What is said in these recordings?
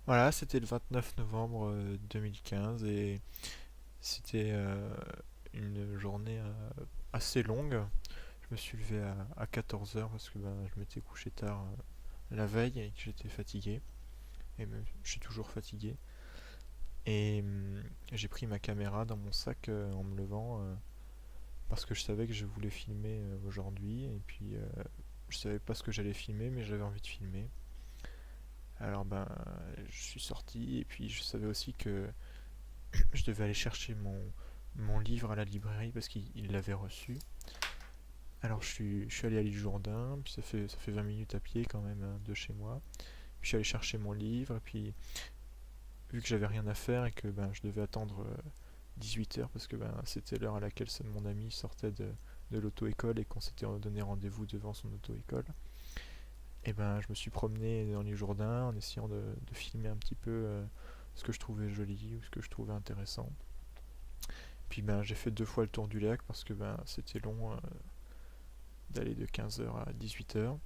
Voilà, c'était le 29 novembre 2015 et c'était une journée assez longue. Je me suis levé à 14 heures parce que je m'étais couché tard la veille et que j'étais fatigué. Et même, je suis toujours fatigué. Et j'ai pris ma caméra dans mon sac en me levant parce que je savais que je voulais filmer aujourd'hui. Et puis je savais pas ce que j'allais filmer, mais j'avais envie de filmer. Alors je suis sorti et puis je savais aussi que je devais aller chercher mon livre à la librairie parce qu'il l'avait reçu. Alors je suis allé à l'île Jourdain, puis ça fait 20 minutes à pied quand même de chez moi. Puis je suis allé chercher mon livre, et puis vu que j'avais rien à faire et que je devais attendre 18 heures parce que c'était l'heure à laquelle seul mon ami sortait de l'auto-école et qu'on s'était donné rendez-vous devant son auto-école, et je me suis promené dans l'île Jourdain en essayant de filmer un petit peu ce que je trouvais joli ou ce que je trouvais intéressant. Puis j'ai fait 2 fois le tour du lac parce que c'était long d'aller de 15 heures à 18 heures.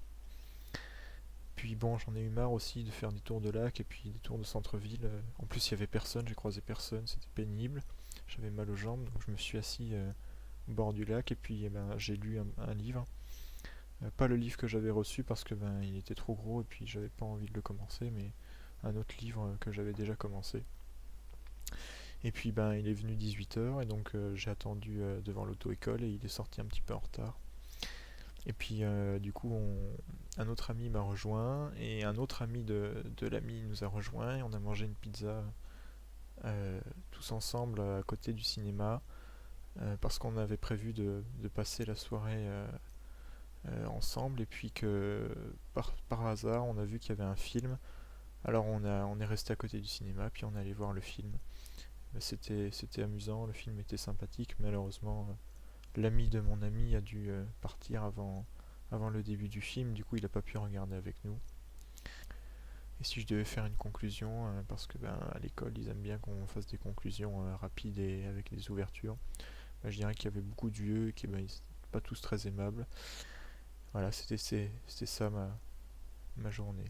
Puis bon, j'en ai eu marre aussi de faire des tours de lac et puis des tours de centre-ville. En plus, il y avait personne, j'ai croisé personne, c'était pénible. J'avais mal aux jambes, donc je me suis assis au bord du lac et puis j'ai lu un livre. Pas le livre que j'avais reçu parce que il était trop gros et puis j'avais pas envie de le commencer, mais un autre livre que j'avais déjà commencé. Et puis il est venu 18 heures et donc j'ai attendu devant l'auto-école et il est sorti un petit peu en retard. Et puis du coup un autre ami m'a rejoint et un autre ami de l'ami nous a rejoint et on a mangé une pizza euh, tous ensemble à côté du cinéma parce qu'on avait prévu de passer la soirée ensemble et puis que par hasard on a vu qu'il y avait un film. Alors on est resté à côté du cinéma puis on est allé voir le film. C'était amusant, le film était sympathique. Malheureusement, l'ami de mon ami a dû partir avant le début du film, du coup il n'a pas pu regarder avec nous. Et si je devais faire une conclusion, parce que à l'école ils aiment bien qu'on fasse des conclusions rapides et avec des ouvertures, je dirais qu'il y avait beaucoup de vieux et qu'ils n'étaient pas tous très aimables. Voilà, c'était ça ma journée.